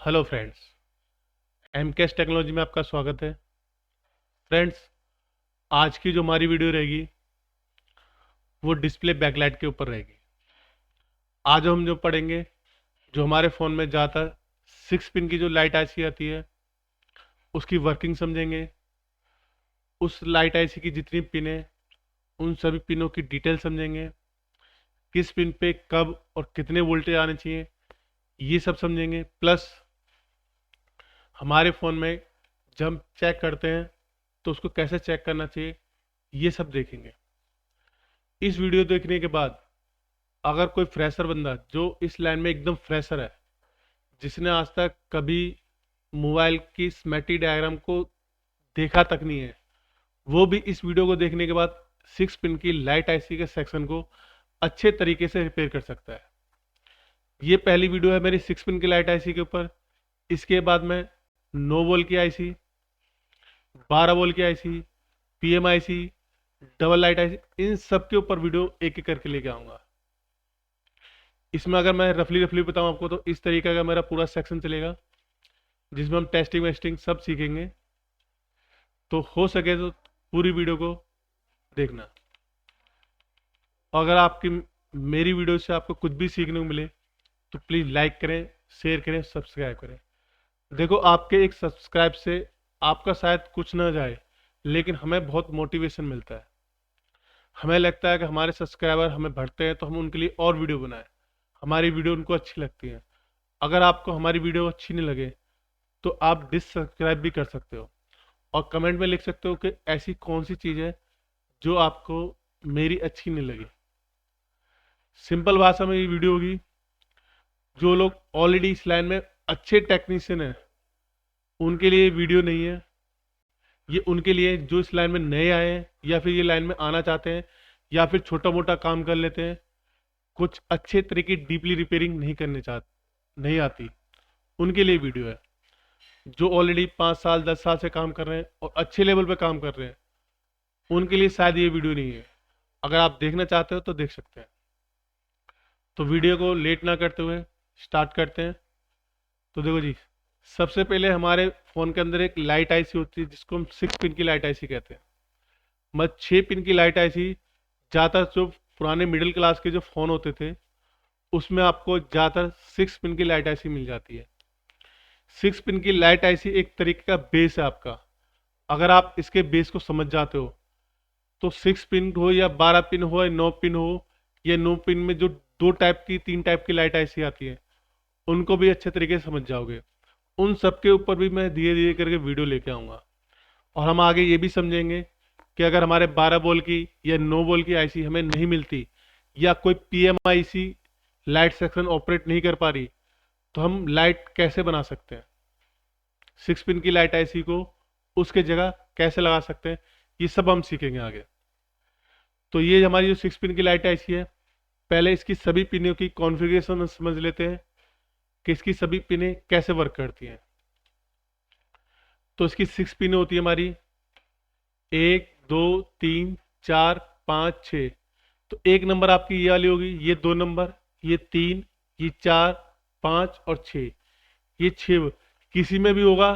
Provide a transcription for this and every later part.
Hello friends, MKS technology में आपका स्वागत है। फ्रेंड्स, आज की जो हमारी वीडियो रहेगी वो डिस्प्ले बैकलाइट के ऊपर रहेगी। आज हम जो पढ़ेंगे, जो हमारे फ़ोन में ज़्यादातर 6 पिन की जो लाइट आईसी आती है उसकी वर्किंग समझेंगे। उस लाइट आईसी की जितनी पिन है उन सभी पिनों की डिटेल समझेंगे। किस पिन पे कब और कितने वोल्टेज आने चाहिए ये सब समझेंगे। प्लस हमारे फ़ोन में जब हम चेक करते हैं तो उसको कैसे चेक करना चाहिए ये सब देखेंगे। इस वीडियो देखने के बाद अगर कोई फ्रेशर बंदा जो इस लाइन में एकदम फ्रेशर है, जिसने आज तक कभी मोबाइल की स्कीमेटिक डायग्राम को देखा तक नहीं है, वो भी इस वीडियो को देखने के बाद 6 पिन की लाइट आईसी के सेक्शन को अच्छे तरीके से रिपेयर कर सकता है। ये पहली वीडियो है मेरी 6 पिन की लाइट आईसी के ऊपर। इसके बाद मैं 9 वोल्ट की आईसी, 12 वोल्ट की IC, PM IC, double light IC, इन सब के ऊपर वीडियो एक एक करके लेके आऊंगा। इसमें अगर मैं रफली रफली बताऊं आपको तो इस तरीके का मेरा पूरा सेक्शन चलेगा जिसमें हम टेस्टिंग वेस्टिंग सब सीखेंगे। तो हो सके तो पूरी वीडियो को देखना। अगर आपकी मेरी वीडियो से आपको कुछ भी सीखने को मिले तो प्लीज़ लाइक करें, शेयर करें, सब्सक्राइब करें। देखो, आपके एक सब्सक्राइब से आपका शायद कुछ ना जाए, लेकिन हमें बहुत मोटिवेशन मिलता है। हमें लगता है कि हमारे सब्सक्राइबर हमें बढ़ते हैं तो हम उनके लिए और वीडियो बनाएं। हमारी वीडियो उनको अच्छी लगती है। अगर आपको हमारी वीडियो अच्छी नहीं लगे तो आप डिससब्सक्राइब भी कर सकते हो और कमेंट में लिख सकते हो कि ऐसी कौन सी चीज़ है जो आपको मेरी अच्छी नहीं लगी। सिंपल भाषा में ये वीडियो होगी। जो लोग ऑलरेडी इस लाइन में अच्छे टेक्नीशियन हैं उनके लिए वीडियो नहीं है। ये उनके लिए जो इस लाइन में नए आए हैं या फिर ये लाइन में आना चाहते हैं या फिर छोटा मोटा काम कर लेते हैं, कुछ अच्छे तरीके डीपली रिपेयरिंग नहीं करने चाहते, नहीं आती, उनके लिए वीडियो है। जो ऑलरेडी 5 साल 10 साल से काम कर रहे हैं और अच्छे लेवल पे काम कर रहे हैं उनके लिए शायद ये वीडियो नहीं है। अगर आप देखना चाहते हो तो देख सकते हैं। तो वीडियो को लेट ना करते हुए स्टार्ट करते हैं। तो देखो जी, सबसे पहले हमारे फ़ोन के अंदर एक लाइट आईसी होती है जिसको हम 6 पिन की लाइट आईसी कहते हैं। मत 6 पिन की लाइट आईसी ज़्यादातर जो पुराने मिडिल क्लास के जो फ़ोन होते थे उसमें आपको ज़्यादातर 6 पिन की लाइट आईसी मिल जाती है। 6 पिन की लाइट आईसी एक तरीके का बेस है आपका। अगर आप इसके बेस को समझ जाते हो तो 6 पिन हो या 12 पिन हो या 9 पिन हो या 9 पिन में जो 2 टाइप की 3 टाइप की लाइट आईसी आती है उनको भी अच्छे तरीके से समझ जाओगे। उन सब के ऊपर भी मैं धीरे धीरे करके वीडियो लेके आऊँगा। और हम आगे ये भी समझेंगे कि अगर हमारे 12 वोल्ट की या 9 वोल्ट की आईसी हमें नहीं मिलती या कोई PM IC light section operate नहीं कर पा रही तो हम लाइट कैसे बना सकते हैं, 6 पिन की लाइट आईसी को उसके जगह कैसे लगा सकते हैं, ये सब हम सीखेंगे आगे। तो ये हमारी जो 6 पिन की लाइट आईसी है, पहले इसकी सभी पिनों की कॉन्फ़िगरेशन समझ लेते हैं कि इसकी सभी पिनें कैसे वर्क करती हैं। तो इसकी 6 पिनें होती है हमारी 1 2 3 4 5 6। तो 1 नंबर आपकी ये वाली होगी, ये 2 नंबर, ये 3, ये 4, 5 और 6। ये 6 किसी में भी होगा।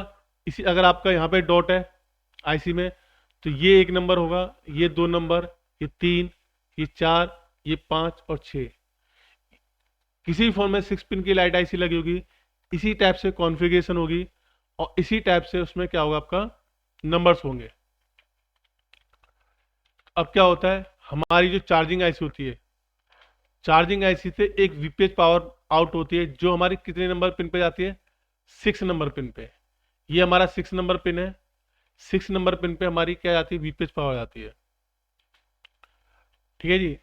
इसी अगर आपका यहाँ पे डॉट है आईसी में तो ये 1 नंबर होगा, ये 2 नंबर, ये 3, ये 4, ये 5 और 6। किसी भी फोन में 6 पिन की लाइट आईसी लगी होगी, इसी टाइप से कॉन्फ़िगरेशन होगी और इसी टाइप से उसमें क्या होगा, आपका नंबर्स होंगे। अब क्या होता है, हमारी जो चार्जिंग आईसी होती है, चार्जिंग आईसी से एक वीपीएच पावर आउट होती है जो हमारी कितने नंबर पिन पे जाती है, 6 नंबर पिन पे। ये हमारा 6 नंबर पिन है। 6 नंबर पिन पे हमारी क्या जाती है, वीपीएच पावर जाती है। ठीक है जी।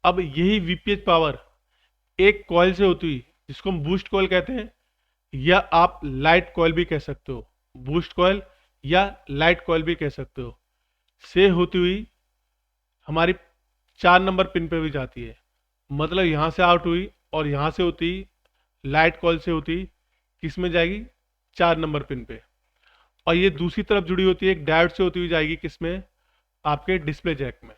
अब यही वीपीएच पावर एक कॉइल से होती हुई, जिसको हम बूस्ट कॉइल कहते हैं या आप लाइट कॉइल भी कह सकते हो, बूस्ट कॉइल या लाइट कॉइल भी कह सकते हो, से होती हुई हमारी 4 नंबर पिन पे भी जाती है। मतलब यहाँ से आउट हुई और यहाँ से होती, लाइट कॉइल से होती, किस में जाएगी, 4 नंबर पिन पे। और ये दूसरी तरफ जुड़ी होती है, एक डायोड से होती हुई जाएगी किसमें, आपके डिस्प्ले जैक में,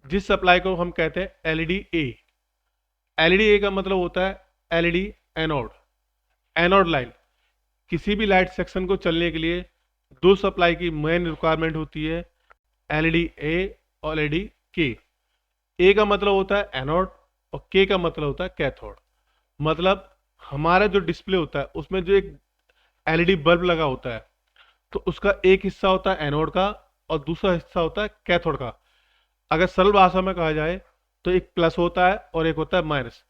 जिस सप्लाई को हम कहते हैं एलईडी ए। एलईडी ए का मतलब होता है एलईडी एनोड। एनोड लाइन, किसी भी लाइट सेक्शन को चलने के लिए दो सप्लाई की मेन रिक्वायरमेंट होती है, एलईडी ए और एलईडी के। ए का मतलब होता है एनोड और के का मतलब होता है कैथोड। मतलब हमारा जो डिस्प्ले होता है उसमें जो एक एलईडी बल्ब लगा होता है, तो उसका एक हिस्सा होता है एनोड का और दूसरा हिस्सा होता है कैथोड का। अगर सरल भाषा में कहा जाए तो एक प्लस होता है और एक होता है माइनस।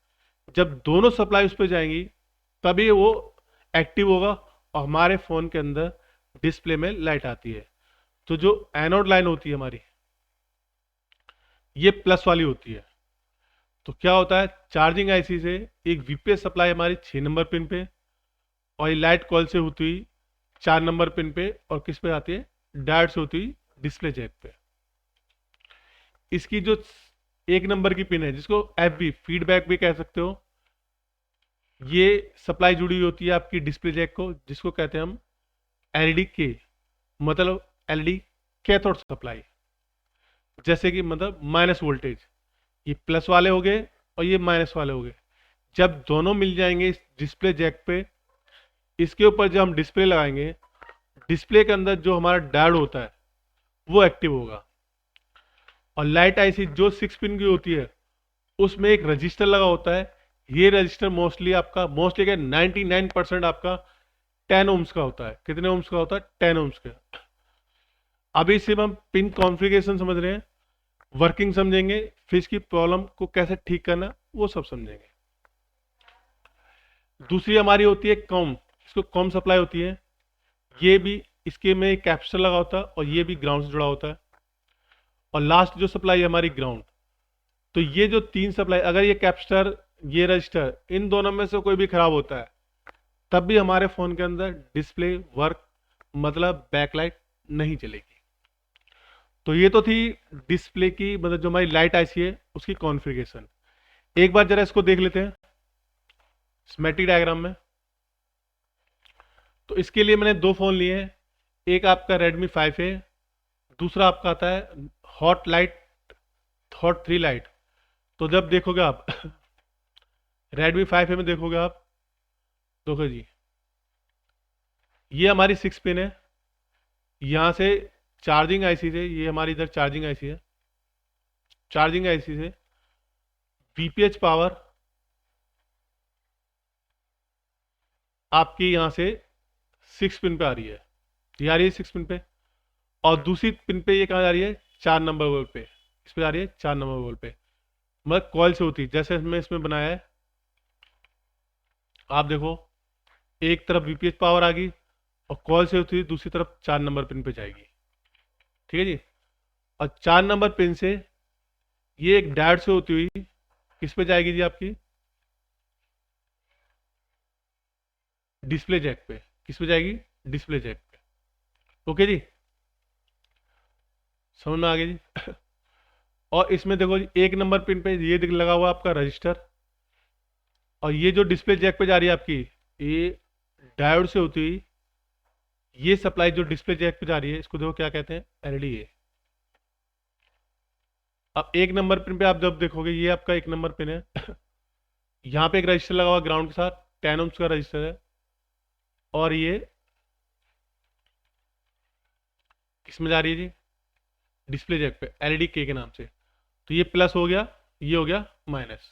जब दोनों सप्लाई उस पर जाएंगी तभी वो एक्टिव होगा और हमारे फोन के अंदर डिस्प्ले में लाइट आती है। तो जो एनोड लाइन होती है हमारी, ये प्लस वाली होती है। तो क्या होता है, चार्जिंग आईसी से एक वीपीएस सप्लाई हमारी 6 नंबर पिन पे और ये लाइट कॉल से होती हुई 4 नंबर पिन पे और किस पे आती है, डायोड से होती हुई डिस्प्ले जैक पे। इसकी जो 1 नंबर की पिन है जिसको एफबी फीडबैक भी कह सकते हो, ये सप्लाई जुड़ी हुई होती है आपकी डिस्प्ले जैक को, जिसको कहते हैं हम एलईडी के, मतलब एलईडी कैथोड सप्लाई। जैसे कि मतलब माइनस वोल्टेज, ये प्लस वाले हो गए और ये माइनस वाले हो गए। जब दोनों मिल जाएंगे इस डिस्प्ले जैक पे, इसके ऊपर जब हम डिस्प्ले लगाएंगे, डिस्प्ले के अंदर जो हमारा डायोड होता है वो एक्टिव होगा। और लाइट आईसी जो 6 पिन की होती है उसमें एक रजिस्टर लगा होता है। ये रजिस्टर मोस्टली क्या 99% आपका 10 ओम्स का होता है। कितने ओम्स का होता है, 10 ओम्स का। अभी सिर्फ हम पिन कॉन्फ़िगरेशन समझ रहे हैं, वर्किंग समझेंगे, फिर इसकी प्रॉब्लम को कैसे ठीक करना वो सब समझेंगे। दूसरी हमारी होती है कॉम, इसको कॉम सप्लाई होती है। ये भी इसके में कैपेसिटर लगा होता है और ये भी ग्राउंड से जुड़ा होता है। और लास्ट जो सप्लाई है हमारी ग्राउंड। तो ये जो 3 सप्लाई, अगर ये कैपेसिटर ये रजिस्टर इन दोनों में से कोई भी खराब होता है तब भी हमारे फोन के अंदर डिस्प्ले वर्क मतलब बैकलाइट नहीं चलेगी। तो ये तो थी डिस्प्ले की मतलब जो हमारी लाइट आईसी है उसकी कॉन्फ़िगरेशन। एक बार जरा इसको देख लेते हैं स्कीमेटिक डायग्राम में। तो इसके लिए मैंने 2 फोन लिए हैं, एक आपका Redmi 5 है, दूसरा आपका आता है हॉट 3 लाइट। तो जब देखोगे आप Redmi 5 में देखोगे आप, देखो जी ये हमारी 6 पिन है। यहाँ से चार्जिंग आईसी से, ये हमारी इधर चार्जिंग आईसी है, चार्जिंग आईसी से वीपीएच पावर आपकी यहाँ से 6 पिन पे आ रही है, ये आ रही है 6 पिन पे। और दूसरी पिन पे ये कहाँ जा रही है, 4 नंबर वोल्ट पे, इस पे जा रही है 4 नंबर वोल्ट पे। मतलब कॉइल से होती है, जैसे हमने इसमें बनाया है आप देखो, एक तरफ वीपीएच पावर आ गई और कॉल से होती है दूसरी तरफ 4 नंबर पिन पे जाएगी। ठीक है जी। और 4 नंबर पिन से ये एक डायोड से होती हुई किस पे जाएगी जी, आपकी डिस्प्ले जैक पे। किस पे जाएगी, डिस्प्ले जैक पे। ओके जी, समझ में आ गया जी। और इसमें देखो जी 1 नंबर पिन पे ये लगा हुआ आपका रजिस्टर, और ये जो डिस्प्ले जैक पे जा रही है आपकी, ये डायोड से होती हुई ये सप्लाई जो डिस्प्ले जैक पे जा रही है, इसको देखो क्या कहते हैं, एलईडी है। अब 1 नंबर पिन पे आप जब देखोगे, ये आपका 1 नंबर पिन है यहाँ पे एक रजिस्टर लगा हुआ ग्राउंड के साथ, 10 ओम्स का रजिस्टर है। और ये किस में जा रही है जी, डिस्प्ले जैक पे, एलईडी के नाम से। तो ये प्लस हो गया, ये हो गया माइनस।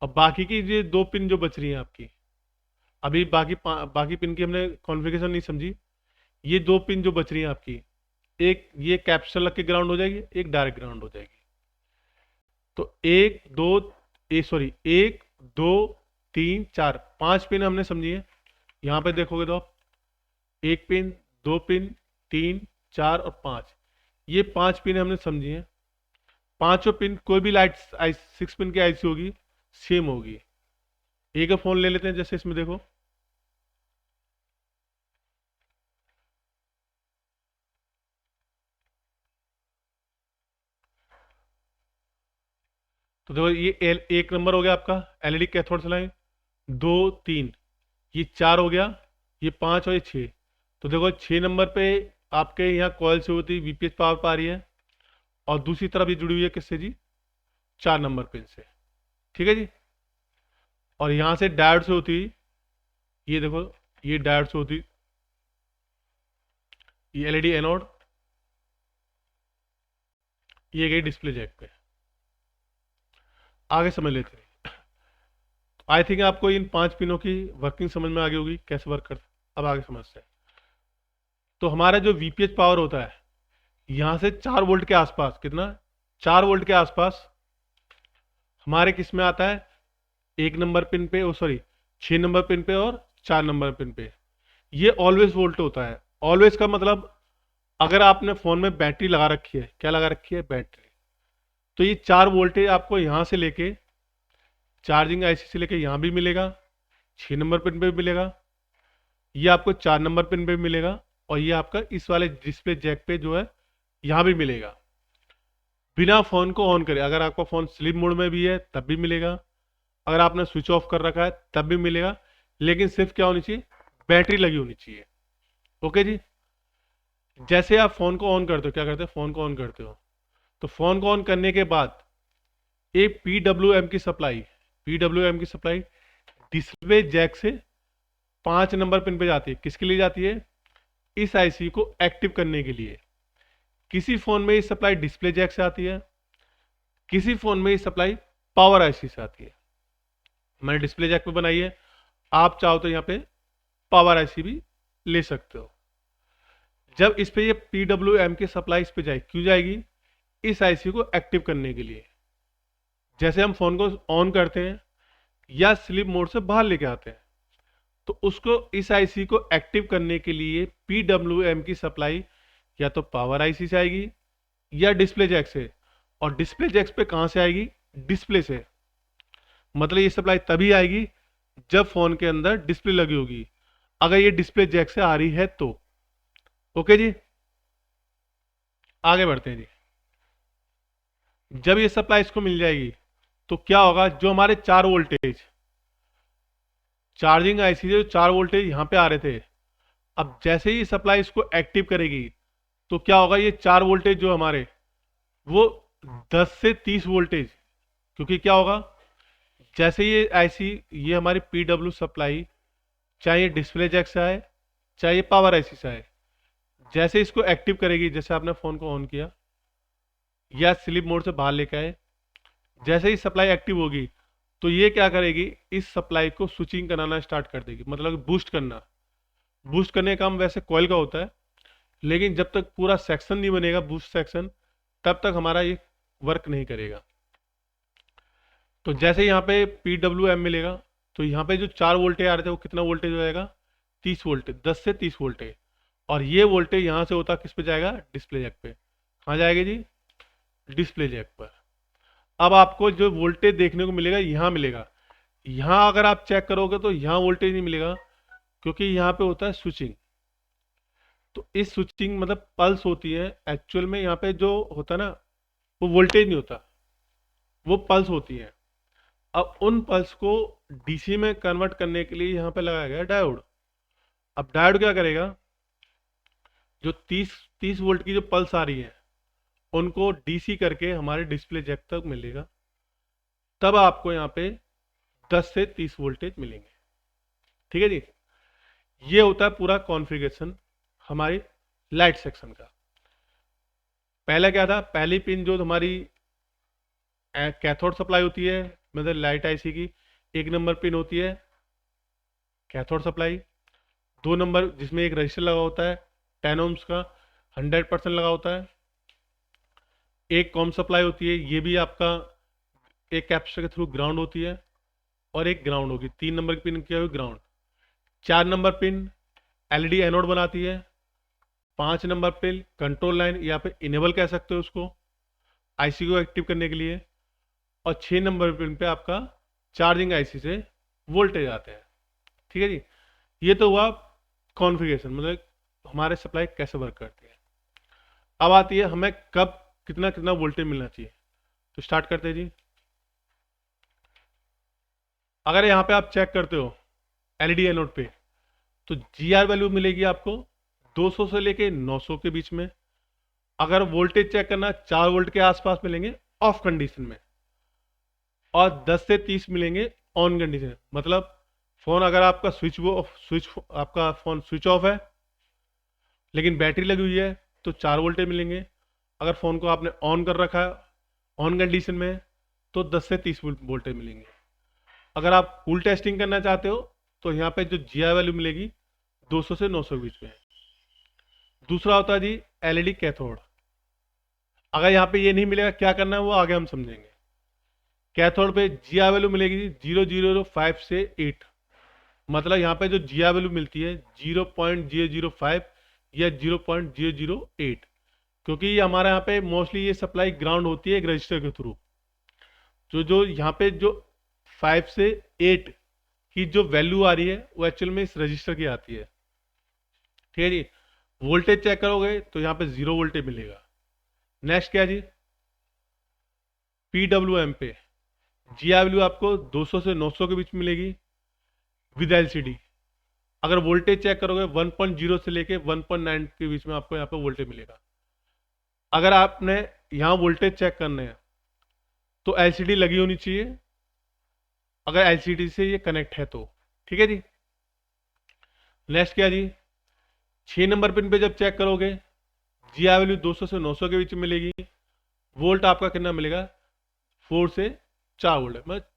अब बाकी की ये 2 पिन जो बच रही हैं आपकी, अभी बाकी पिन की हमने कॉन्फ़िगरेशन नहीं समझी। ये 2 पिन जो बच रही हैं आपकी, एक ये कैपेसिटर लग के ग्राउंड हो जाएगी, एक डायरेक्ट ग्राउंड हो जाएगी। तो 1 2 3 4 5 पिन हमने समझी है। यहाँ पे देखोगे तो आप 1 पिन, 2 पिन, 3, 4 और 5, ये 5 पिन हमने समझी है। पांचों पिन कोई भी लाइट 6 पिन की आईसी होगी सेम होगी। एक फोन ले लेते हैं, जैसे इसमें देखो तो देखो ये 1 नंबर हो गया आपका एलईडी कैथोड सप्लाई, 2 3, ये 4 हो गया, ये 5 और ये 6। तो देखो 6 नंबर पे आपके यहाँ कॉइल से होती वीपीएच पावर पा रही है और दूसरी तरफ ये जुड़ी हुई है किससे जी, 4 नंबर पिन से। ठीक है जी। और यहाँ से डायोड से होती ये देखो, ये डायोड से होती, ये एलईडी एनोड, ये गई डिस्प्ले जैक पे। आगे समझ लेते हैं। आई थिंक आपको इन 5 पिनों की वर्किंग समझ में आ गई होगी, कैसे वर्क करता है। अब आगे समझते हैं। तो हमारा जो वीपीएच पावर होता है, यहाँ से 4 वोल्ट के आसपास, कितना, 4 वोल्ट के आसपास हमारे किस में आता है, 1 नंबर पिन पे, ओ सॉरी 6 नंबर पिन पे और 4 नंबर पिन पे। ये ऑलवेज वोल्ट होता है। ऑलवेज का मतलब, अगर आपने फोन में बैटरी लगा रखी है, क्या लगा रखी है, बैटरी, तो ये 4 वोल्टेज आपको यहाँ से लेके चार्जिंग आईसी से लेके यहाँ भी मिलेगा, 6 नंबर पिन पे भी मिलेगा, ये आपको 4 नंबर पिन पे भी मिलेगा, और ये आपका इस वाले डिस्प्ले जैक पे जो है यहाँ भी मिलेगा। बिना फोन को ऑन करे, अगर आपका फोन स्लीप मोड में भी है तब भी मिलेगा, अगर आपने स्विच ऑफ कर रखा है तब भी मिलेगा, लेकिन सिर्फ क्या होनी चाहिए, बैटरी लगी होनी चाहिए। ओके जी। जैसे आप फोन को ऑन करते हो, क्या करते हो, फोन को ऑन करते हो, तो फोन को ऑन करने के बाद एक पीडब्ल्यूएम की सप्लाई, पीडब्ल्यूएम की सप्लाई डिस्प्ले जैक से 5 नंबर पिन पे जाती है। किसके लिए जाती है, इस आईसी को एक्टिव करने के लिए। किसी फोन में ये सप्लाई डिस्प्ले जैक से आती है, किसी फोन में ये सप्लाई पावर आईसी से आती है। मैंने डिस्प्ले जैक पे बनाई है, आप चाहो तो यहाँ पे पावर आईसी भी ले सकते हो। जब इस पे ये पीडब्ल्यूएम की सप्लाई इस पे जाएगी, क्यों जाएगी, इस आईसी को एक्टिव करने के लिए। जैसे हम फोन को ऑन करते हैं या स्लीप मोड से बाहर लेके आते हैं, तो उसको, इस आईसी को एक्टिव करने के लिए पीडब्ल्यूएम की सप्लाई या तो पावर आईसी से आएगी या डिस्प्ले जैक से। और डिस्प्ले जैक पे कहां से आएगी, डिस्प्ले से। मतलब ये सप्लाई तभी आएगी जब फोन के अंदर डिस्प्ले लगी होगी, अगर ये डिस्प्ले जैक से आ रही है तो। ओके जी, आगे बढ़ते हैं जी। जब ये सप्लाई इसको मिल जाएगी तो क्या होगा, जो हमारे 4 वोल्टेज चार्जिंग आईसी से जो 4 वोल्टेज यहाँ पे आ रहे थे, अब जैसे ही सप्लाई इसको एक्टिव करेगी तो क्या होगा, ये 4 वोल्टेज जो हमारे, वो 10 से 30 वोल्टेज, क्योंकि क्या होगा, जैसे ये आईसी, ये हमारी पीडब्ल्यू सप्लाई, चाहे ये डिस्प्ले जैक से आए चाहे ये पावर आईसी से आए, जैसे इसको एक्टिव करेगी, जैसे आपने फोन को ऑन किया या स्लीप मोड से बाहर लेके आए, जैसे ही सप्लाई एक्टिव होगी तो ये क्या करेगी, इस सप्लाई को स्विचिंग कराना स्टार्ट कर देगी, मतलब बूस्ट करना। बूस्ट करने का काम वैसे कॉइल का होता है, लेकिन जब तक पूरा सेक्शन नहीं बनेगा बूस्ट सेक्शन, तब तक हमारा ये वर्क नहीं करेगा। तो जैसे यहाँ पे पीडब्ल्यूएम मिलेगा, तो यहाँ पे जो 4 वोल्टेज आ रहे थे वो कितना वोल्टेज हो जाएगा, 30 वोल्टेज, 10 से 30 वोल्टेज। और ये वोल्टेज यहाँ से होता किस पे जाएगा, डिस्प्ले जैक पे। कहाँ जाएगा जी, डिस्प्ले जैक पर। अब आपको जो वोल्टेज देखने को मिलेगा यहाँ मिलेगा, यहाँ अगर आप चेक करोगे तो यहाँ वोल्टेज नहीं मिलेगा, क्योंकि यहाँ पे होता है स्विचिंग। तो इस स्विचिंग मतलब पल्स होती है, एक्चुअल में यहाँ पे जो होता है ना, वो वोल्टेज नहीं होता, वो पल्स होती है। अब उन पल्स को डीसी में कन्वर्ट करने के लिए यहाँ पे लगाया गया डायोड। अब डायोड क्या करेगा, जो 30 वोल्ट की जो पल्स आ रही है उनको डीसी करके हमारे डिस्प्ले जैक तक मिलेगा, तब आपको यहाँ पे 10 से 30 वोल्टेज मिलेंगे। ठीक है जी, ये होता है पूरा कॉन्फ़िगरेशन हमारी लाइट सेक्शन का। पहला क्या था, पहली पिन जो हमारी कैथोड सप्लाई होती है, मतलब लाइट आईसी की, 1 नंबर पिन होती है कैथोड सप्लाई, 2 नंबर जिसमें एक रजिस्टर लगा होता है 10 ओम्स का, 100% लगा होता है। एक कॉम सप्लाई होती है, ये भी आपका एक कैपेसिटर के थ्रू ग्राउंड होती है, और एक ग्राउंड होगी, 3 नंबर की पिन क्या होगी, ground. 4 number pin LED anode बनाती है, 5 नंबर पिन कंट्रोल लाइन या फिर इनेबल कह सकते हो उसको, आईसी को एक्टिव करने के लिए, और 6 नंबर पिन पे आपका चार्जिंग आईसी से वोल्टेज आते हैं। ठीक है जी, ये तो हुआ कॉन्फ़िगरेशन, मतलब हमारे सप्लाई कैसे वर्क करती है। अब आती है हमें कब कितना कितना वोल्टेज मिलना चाहिए। तो स्टार्ट करते हैं जी। अगर यहाँ पे आप चेक करते हो एलईडी एनोड पे, तो जीआर वैल्यू मिलेगी आपको 200 से लेके 900 के बीच में। अगर वोल्टेज चेक करना 4 वोल्ट के आसपास मिलेंगे ऑफ कंडीशन में, और 10 से 30 मिलेंगे ऑन कंडीशन, मतलब फ़ोन अगर आपका स्विच आपका फ़ोन स्विच ऑफ है लेकिन बैटरी लगी हुई है तो 4 वोल्टेज मिलेंगे। अगर फ़ोन को आपने ऑन कर रखा है, ऑन कंडीशन में है, तो 10 से 30 वोल्टेज मिलेंगे। अगर आप कूल टेस्टिंग करना चाहते हो तो यहाँ पे जो जी आई वैल्यू मिलेगी 200 से 900 के बीच में है। दूसरा होता है जी एलईडी कैथोड। अगर यहाँ पे ये नहीं मिलेगा, क्या करना है वो आगे हम समझेंगे। कैथोड पे जी आई वैल्यू मिलेगी 0.005 से 8। मतलब यहाँ पे जो जी आई वैल्यू मिलती है 0.005 या 0.008, क्योंकि ये हमारे यहाँ पे मोस्टली ये सप्लाई ग्राउंड होती है एक रजिस्टर के थ्रू। जो जो यहाँ पे जो 5 से 8 की जो वैल्यू आ रही है वो एक्चुअल में इस रजिस्टर की आती है। ठीक है जी। वोल्टेज चेक करोगे तो यहाँ पे 0 वोल्टेज मिलेगा। नेक्स्ट क्या जी, PWM पे जी आई वैल्यू आपको 200 से 900 के बीच मिलेगी विद एलसीडी। अगर वोल्टेज चेक करोगे 1.0 से लेके 1.9 के बीच में आपको यहाँ पे वोल्टेज मिलेगा। अगर आपने यहाँ वोल्टेज चेक करने हैं तो एलसीडी लगी होनी चाहिए, अगर एलसीडी से ये कनेक्ट है तो। ठीक है जी। नेक्स्ट क्या जी, 6 नंबर पिन पे जब चेक करोगे जी आई वैल्यू 200 से 900 के बीच में मिलेगी। वोल्ट आपका कितना मिलेगा, 4 से 4 वोल्ट, मतलब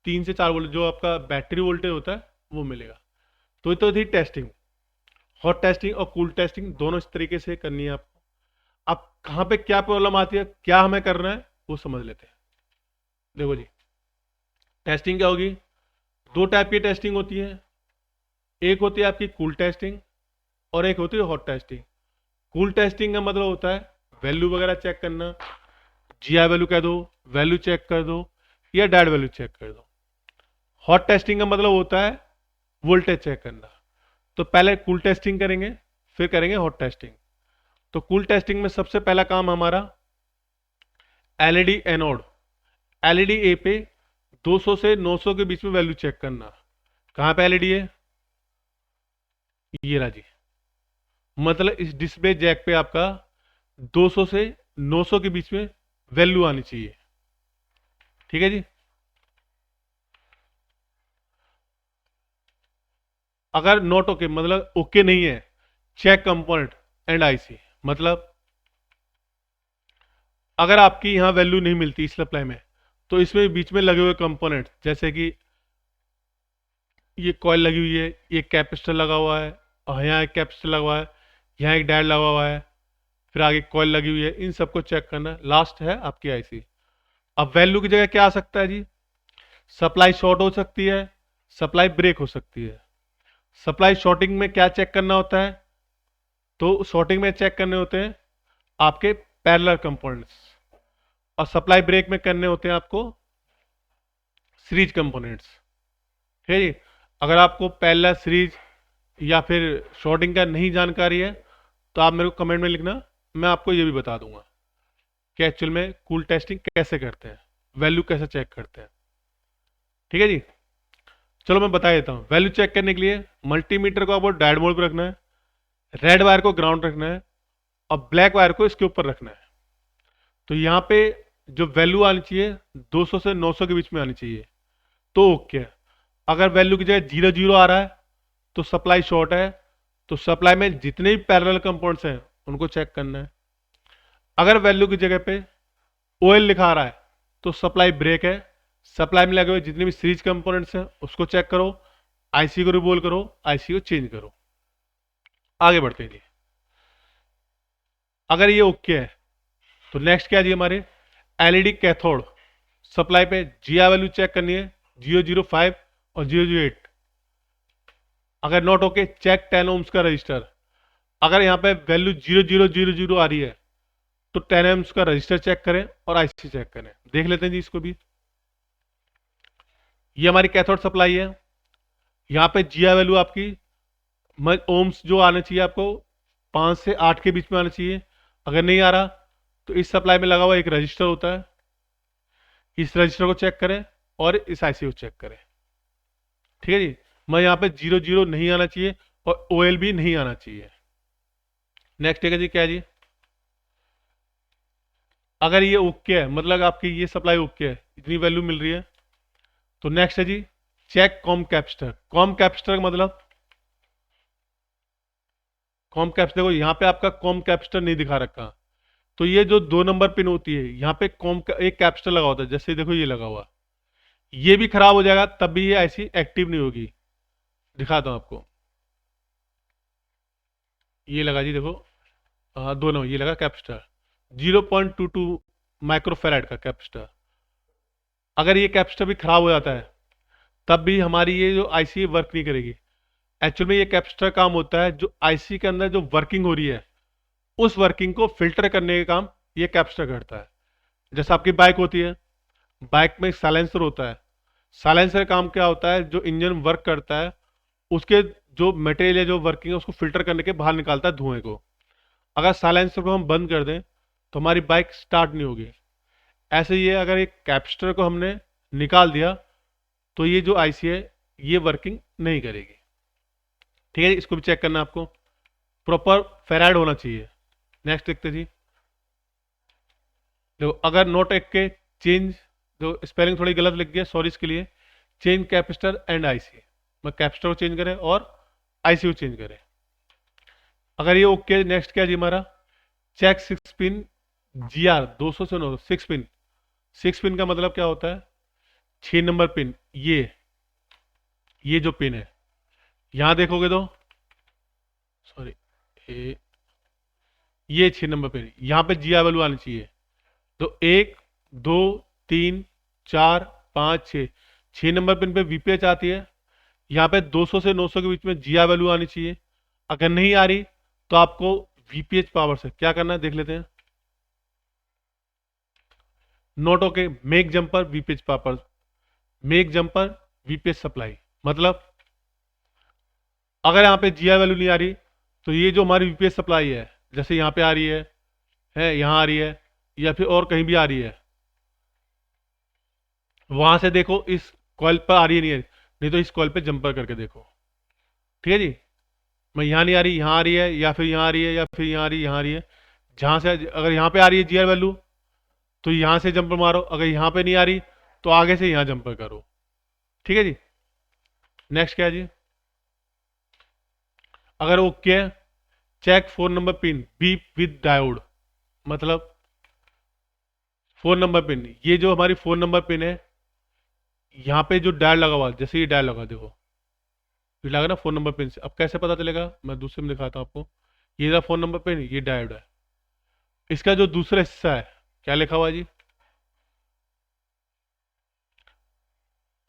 3 से 4 वोल्ट जो आपका बैटरी वोल्टेज होता है वो मिलेगा। तो ये तो थी टेस्टिंग। हॉट टेस्टिंग और कूल टेस्टिंग दोनों इस तरीके से करनी है आपको। अब कहाँ पे क्या प्रॉब्लम आती है, क्या हमें करना है वो समझ लेते हैं। देखो जी, टेस्टिंग क्या होगी, 2 टाइप की टेस्टिंग होती है। एक होती है आपकी कूल टेस्टिंग और एक होती है हॉट टेस्टिंग। कूल टेस्टिंग का मतलब होता है वैल्यू वगैरह चेक करना, जी आई वैल्यू कह दो, वैल्यू चेक कर दो या डेड वैल्यू चेक कर दो। हॉट टेस्टिंग का मतलब होता है वोल्टेज चेक करना। तो पहले कूल टेस्टिंग करेंगे, फिर करेंगे हॉट टेस्टिंग। तो कूल टेस्टिंग में सबसे पहला काम हमारा एलईडी एनोड, एलईडी ए पे 200 से 900 के बीच में वैल्यू चेक करना। कहाँ पे एलईडी है, ये रहा जी। मतलब इस डिस्प्ले जैक पे आपका 200 से 900 के बीच में वैल्यू आनी चाहिए। ठीक है जी। अगर नॉट ओके मतलब ओके नहीं है, चेक कंपोनेंट एंड आईसी। मतलब अगर आपकी यहां वैल्यू नहीं मिलती इस सप्लाई में, तो इसमें बीच में लगे हुए कंपोनेंट जैसे कि ये कॉइल लगी हुई है, ये कैपेसिटर लगा हुआ है और यहाँ एक कैपेसिटर लगा हुआ है, यहाँ एक डायोड लगा हुआ है, फिर आगे कॉइल लगी हुई है, इन सबको चेक करना। लास्ट है आपकी आईसी। अब वैल्यू की जगह क्या आ सकता है जी, सप्लाई शॉर्ट हो सकती है, सप्लाई ब्रेक हो सकती है। सप्लाई शॉर्टिंग में क्या चेक करना होता है, तो शॉर्टिंग में चेक करने होते हैं आपके पैरेलल कंपोनेंट्स और सप्लाई ब्रेक में करने होते हैं आपको सीरीज कंपोनेंट्स। ठीक है जी। अगर आपको पैरेलल, सीरीज या फिर शॉर्टिंग का नहीं जानकारी है तो आप मेरे को कमेंट में लिखना, मैं आपको ये भी बता दूंगा कि एक्चुअल में कूल टेस्टिंग कैसे करते हैं, वैल्यू कैसे चेक करते हैं। ठीक है जी। चलो मैं बता देता हूँ। वैल्यू चेक करने के लिए मल्टीमीटर को आपको डायोड मोड पर रखना है, रेड वायर को ग्राउंड रखना है और ब्लैक वायर को इसके ऊपर रखना है। तो यहाँ पे जो वैल्यू आनी चाहिए 200 से 900 के बीच में आनी चाहिए, तो ओके है। अगर वैल्यू की जगह 0 आ रहा है तो सप्लाई शॉर्ट है, तो सप्लाई में जितने भी पैरेलल कंपाउंड्स हैं उनको चेक करना है। अगर वैल्यू की जगह पे ओएल लिखा आ रहा है तो सप्लाई ब्रेक है, सप्लाई में लगे हुए जितने भी सीरीज कंपोनेंट्स हैं उसको चेक करो, आईसी को रिवोल्व करो, आईसी को चेंज करो। आगे बढ़ते हैं जी। अगर ये ओके है तो नेक्स्ट क्या जी, हमारे एलईडी कैथोड सप्लाई पे जीआई वैल्यू चेक करनी है 005 और 008। अगर नॉट ओके, चेक 10 ओम्स का रजिस्टर। अगर यहाँ पे वैल्यू 0000 आ रही है तो 10 ओम्स का रजिस्टर चेक करें और आईसी चेक करें। देख लेते हैं जी इसको भी। ये हमारी कैथोड सप्लाई है। यहाँ पे जीआई वैल्यू आपकी ओम्स जो आना चाहिए आपको 5 से 8 के बीच में आना चाहिए। अगर नहीं आ रहा तो इस सप्लाई में लगा हुआ एक रजिस्टर होता है, इस रजिस्टर को चेक करें और इस आईसी को चेक करें। ठीक है जी। मैं यहाँ पे 00 नहीं आना चाहिए और ओएल भी नहीं आना चाहिए। नेक्स्ट है जी, क्या है जी, अगर ये ओके है मतलब आपकी ये सप्लाई ओके है, इतनी वैल्यू मिल रही है, तो नेक्स्ट है जी check com capacitor. Com capacitor का मतलब, कॉम कैपेसिटर को यहाँ पे आपका कॉम कैपेसिटर नहीं दिखा रखा, तो ये जो 2 नंबर पिन होती है यहाँ पे कॉम का एक कैपेसिटर लगा होता है, जैसे देखो ये लगा हुआ, ये भी खराब हो जाएगा तब भी ये ऐसी एक्टिव नहीं होगी। दिखाता हूँ आपको, ये लगा जी देखो, दोनों ये लगा कैपेसिटर, 0.22 माइक्रोफेराड का कैपेसिटर। अगर ये कैपेसिटर भी खराब हो जाता है तब भी हमारी ये जो आईसी वर्क नहीं करेगी। एक्चुअल में ये कैपेसिटर काम होता है जो आईसी के अंदर जो वर्किंग हो रही है उस वर्किंग को फिल्टर करने का काम ये कैपेसिटर करता है। जैसे आपकी बाइक होती है, बाइक में साइलेंसर होता है, साइलेंसर का काम क्या होता है, जो इंजन वर्क करता है उसके जो मटेरियल है जो वर्किंग है उसको फिल्टर करने के बाहर निकालता है धुएं को। अगर साइलेंसर को हम बंद कर दें तो हमारी बाइक स्टार्ट नहीं होगी। ऐसे ही है, अगर एक कैपेसिटर को हमने निकाल दिया तो ये जो आईसी है ये वर्किंग नहीं करेगी। ठीक है, इसको भी चेक करना आपको, प्रॉपर फेराइड होना चाहिए। नेक्स्ट देखते जी, देखो अगर नोट एक के चेंज, जो स्पेलिंग थोड़ी गलत लिख गया सॉरी इसके लिए, चेंज कैपेसिटर एंड आईसी, मैं कैपेसिटर को चेंज करें और आईसी को चेंज करें। अगर ये ओके, नेक्स्ट क्या जी हमारा, चेक 6 पिन जीआर 200 से 900, 6 पिन। 6 पिन का मतलब क्या होता है, 6 नंबर पिन, ये जो पिन है यहां देखोगे तो सॉरी, ये 6 नंबर पिन, यहाँ पे जीआर वैल्यू आनी चाहिए। तो 1 2 3 4 5 6, 6 नंबर पिन पे वीपीएच आती है, यहाँ पे 200 से 900 के बीच में जीआर वैल्यू आनी चाहिए। अगर नहीं आ रही तो आपको वीपीएच पावर से क्या करना है देख लेते हैं। Note okay, make jumper VPH power, make jumper VPH supply. मतलब अगर यहाँ पे जीआर वैल्यू नहीं आ रही तो ये जो हमारी वीपीएच सप्लाई है, जैसे यहाँ पे आ रही है यहाँ आ रही है या फिर और कहीं भी आ रही है, वहां से देखो इस कॉइल पर आ रही है नहीं तो इस कॉइल पे जंपर करके देखो। ठीक है जी, मैं यहाँ नहीं आ रही, यहाँ आ रही है, या फिर यहाँ आ रही है, या फिर यहाँ आ रही है, यहाँ आ रही है, जहाँ से अगर यहाँ पे आ रही है जीआर वैल्यू तो यहाँ से जंपर मारो, अगर यहाँ पे नहीं आ रही तो आगे से यहाँ जंपर करो। ठीक है जी, नेक्स्ट क्या है जी, अगर ओके है, check 4 number pin beep with diode. मतलब 4 नंबर पिन, ये जो हमारी 4 नंबर पिन है यहाँ पे जो डायल लगा हुआ, जैसे ये डायल लगा देखो, ये लगा ना 4 नंबर पिन से। अब कैसे पता चलेगा, मैं दूसरे में दिखाता हूँ आपको। ये रहा 4 नंबर पिन, ये डायोड है, इसका जो दूसरा हिस्सा है क्या लिखा हुआ है जी,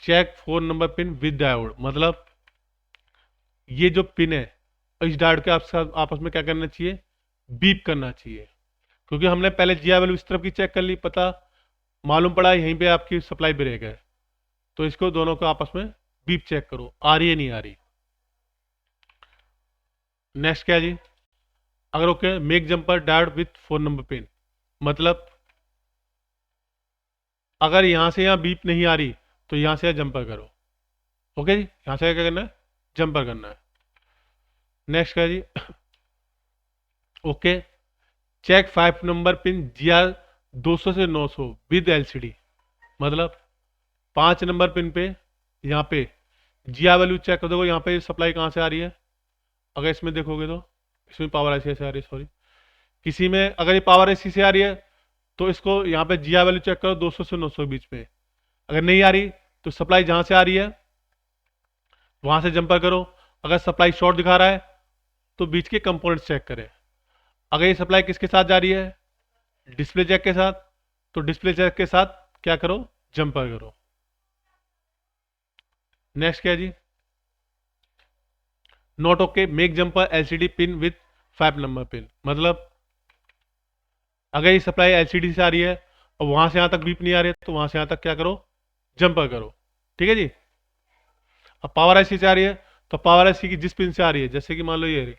check 4 number pin with diode. मतलब ये जो पिन है इस डायोड के आपस में क्या करना चाहिए, बीप करना चाहिए। क्योंकि हमने पहले जीआर वैल्यू इस तरफ की चेक कर ली, पता मालूम पड़ा यहीं पे आपकी सप्लाई ब्रेक है, तो इसको दोनों को आपस में बीप चेक करो, आ रही है नहीं आ रही। नेक्स्ट क्या है जी, अगर okay, make jumper diode with 4 number pin. मतलब अगर यहां से यहाँ बीप नहीं आ रही तो यहां से जंपर करो। ओके जी, यहां से क्या करना है, जंपर करना है। नेक्स्ट क्या है जी, okay, check 5 number pin GR 200 से 900 विद एलसीडी। मतलब 5 नंबर पिन पे यहाँ पे जीआर वैल्यू चेक कर दो, यहाँ पे सप्लाई कहाँ से आ रही है। अगर इसमें देखोगे तो इसमें पावर ऐसी से आ रही है, सॉरी, किसी में अगर ये पावर ऐसी से आ रही है तो इसको यहाँ पे जीआर वैल्यू चेक करो 200 से 900 के बीच में। अगर नहीं आ रही तो सप्लाई जहाँ से आ रही है वहां से जंपर करो। अगर सप्लाई शॉर्ट दिखा रहा है तो बीच के कंपोनेंट्स चेक करें। अगर ये सप्लाई किसके साथ जा रही है, डिस्प्ले जैक के साथ, तो डिस्प्ले जैक के साथ क्या करो, जंपर करो। नेक्स्ट क्या है जी, not okay, make jumper LCD pin with 5 number pin. मतलब अगर ये सप्लाई एलसीडी से आ रही है और वहां से यहां तक बीप नहीं आ रही है तो वहां से यहां तक क्या करो, जंपर करो। ठीक है जी, अब पावर आईसी से आ रही है तो पावर आईसी की जिस पिन से आ रही है, जैसे कि मान लो ये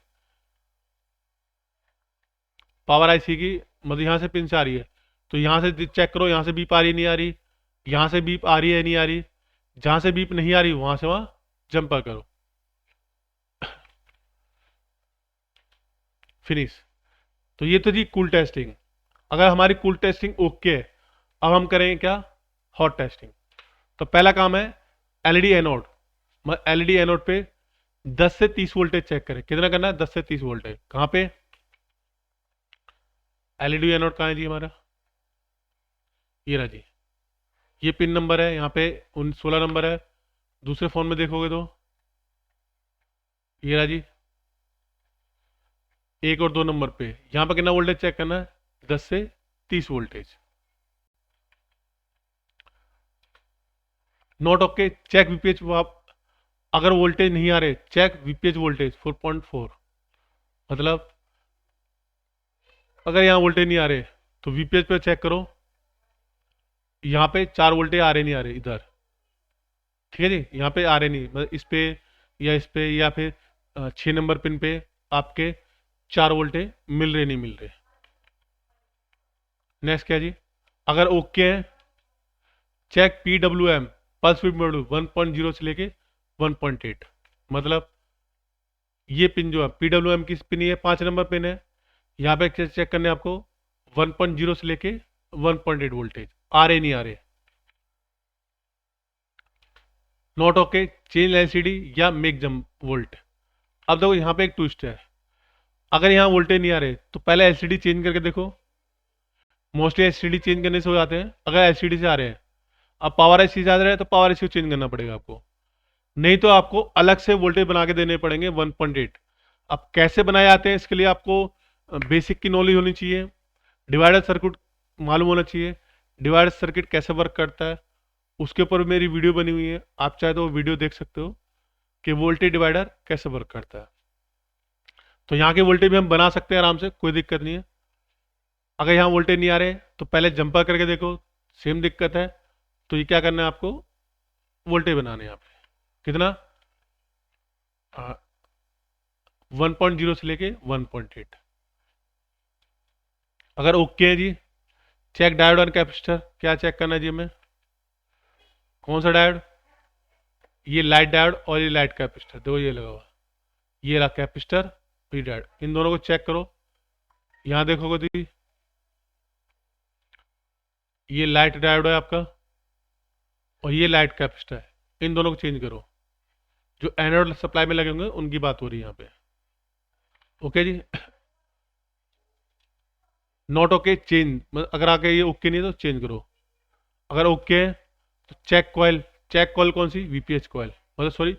पावर आईसी की, मतलब यहाँ से पिन से आ रही है तो यहाँ से चेक करो, यहाँ से बीप आ रही नहीं आ रही, यहाँ से बीप आ रही है नहीं आ रही, जहां से बीप नहीं आ रही वहां से वहां जंपर करो। फिनिश। तो ये तो जी कूल टेस्टिंग। अगर हमारी कूल टेस्टिंग ओके है, अब हम करेंगे क्या, हॉट टेस्टिंग। तो पहला काम है एलईडी एनोड। एलईडी एनोड पे 10 से 30 वोल्टेज चेक करें। कितना करना है? 10 से 30 वोल्टेज। कहाँ पे? एलईडी एनोड कहाँ है जी हमारा? ये रहा जी। ये पिन नंबर है, यहाँ पे 16 नंबर है। दूसरे फोन में देखोगे तो ये रहा जी, 1 और 2 नंबर पे। यहाँ पे कितना वोल्टेज चेक करना है? 10 से 30 voltage. Not okay, check VPH. आप अगर वोल्टेज नहीं आ रहे, चेक वीपीएच वोल्टेज 4.4। मतलब अगर यहाँ वोल्टेज नहीं आ रहे तो वीपीएच पे चेक करो। यहाँ पे 4 वोल्टेज आ रहे नहीं आ रहे इधर, ठीक है जी। यहाँ पे आ रहे नहीं, मतलब इस पे या फिर 6 नंबर पिन पे आपके 4 वोल्टेज मिल रहे नहीं मिल रहे। नेक्स्ट क्या जी? अगर ओके है, check PWM pulse width module 1.0 से लेके 1.8। मतलब ये पिन जो है PWM की पिन, ये 5 नंबर पिन है। यहाँ पे चेक करने आपको 1.0 से लेके 1.8 वोल्टेज आ रहे नहीं आ रहे। नॉट ओके, चेंज एलसीडी या मेक जंप वोल्ट। अब देखो यहाँ पे एक ट्विस्ट है। अगर यहाँ वोल्टेज नहीं आ रहे तो पहले एलसीडी चेंज करके देखो। मोस्टली एलसीडी चेंज करने से हो जाते हैं अगर एलसीडी से आ रहे हैं। अब पावर आईसी से आ रहे हैं तो पावर आईसी चेंज करना पड़ेगा आपको, नहीं तो आपको अलग से वोल्टेज बना के देने पड़ेंगे 1.8। अब कैसे बनाए जाते हैं इसके लिए आपको बेसिक की नॉलेज होनी चाहिए। डिवाइडर सर्किट मालूम होना चाहिए। डिवाइडर सर्किट कैसे वर्क करता है उसके ऊपर मेरी वीडियो बनी हुई है, आप चाहे तो वो वीडियो देख सकते हो कि वोल्टेज डिवाइडर कैसे वर्क करता है। तो यहाँ के वोल्टेज भी हम बना सकते हैं आराम से, कोई दिक्कत नहीं है। अगर यहाँ वोल्टेज नहीं आ रहे तो पहले जंपर करके देखो, सेम दिक्कत है तो ये क्या करना है आपको? वोल्टेज बनाने हैं यहाँ पे। कितना? 1.0 से लेके 1.8। अगर ओके है जी, चेक डायोड और कैपेसिटर। क्या चेक करना है जी हमें? कौन सा डायोड? ये लाइट डायोड और ये लाइट कैपेसिटर, देखो ये लगा हुआ, ये रहा कैपेसिटर, ये डायोड। इन दोनों को चेक करो। यहाँ देखोगे तो ये लाइट डायोड है आपका और ये लाइट कैपेसिटर है। इन दोनों को चेंज करो। जो एनोड सप्लाई में लगे होंगे उनकी बात हो रही है यहाँ पे। ओके जी। Not okay, change. अगर आके ये ओके नहीं है तो चेंज करो। अगर ओके है तो चेक कॉइल। चेक कॉइल कौन सी? वीपीएच कॉइल, मतलब सॉरी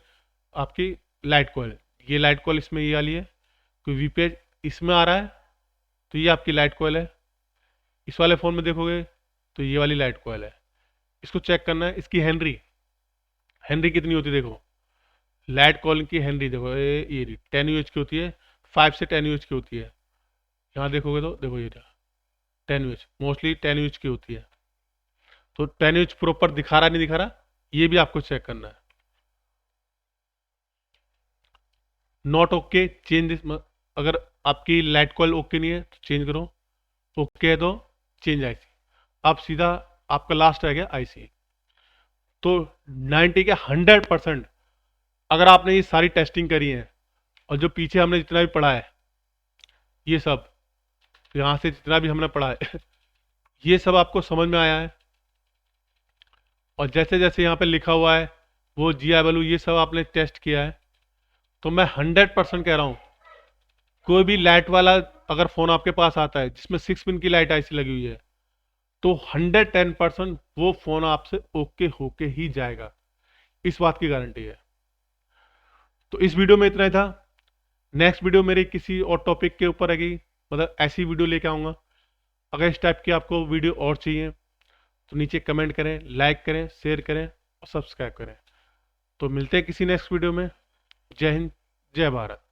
आपकी लाइट कॉइल। ये लाइट कॉइल इसमें ये वाली है, कोई वीपीएच इसमें आ रहा है तो ये आपकी लाइट कॉइल है। इस वाले फोन में देखोगे तो ये वाली लाइट कॉइल है। इसको चेक करना है। इसकी हेनरी, हेनरी कितनी होती है देखो। लाइट कॉइल की हेनरी देखो, ये 10 यूएच की होती है, 5 से 10 यूएच की होती है। यहाँ देखोगे तो देखो ये 10 यूएच, मोस्टली 10 यूएच की होती है। तो 10 यूएच प्रॉपर दिखा रहा नहीं दिखा रहा, ये भी आपको चेक करना है। Not okay, change this. अगर आपकी लाइट कॉइल ओके नहीं है तो चेंज करो, ओके है तो चेंज आईसी। अब सीधा आपका लास्ट रह गया आईसी। तो 90 के 100% अगर आपने ये सारी टेस्टिंग करी है और जो पीछे हमने जितना भी पढ़ा है ये सब, यहाँ से जितना भी हमने पढ़ा है ये सब आपको समझ में आया है। और जैसे जैसे यहाँ पे लिखा हुआ है वो जी आई वैल्यू ये सब आपने टेस्ट किया है, तो मैं 100% कह रहा हूँ कोई भी लाइट वाला अगर फ़ोन आपके पास आता है जिसमें 6 पिन की लाइट आईसी लगी हुई है तो 110% वो फ़ोन आपसे ओके होके ही जाएगा, इस बात की गारंटी है। तो इस वीडियो में इतना ही था। नेक्स्ट वीडियो मेरी किसी और टॉपिक के ऊपर रहेगी, मतलब ऐसी वीडियो लेके आऊँगा। अगर इस टाइप की आपको वीडियो और चाहिए तो नीचे कमेंट करें, लाइक करें, शेयर करें और सब्सक्राइब करें। तो मिलते हैं किसी नेक्स्ट वीडियो में। जय हिंद, जय भारत।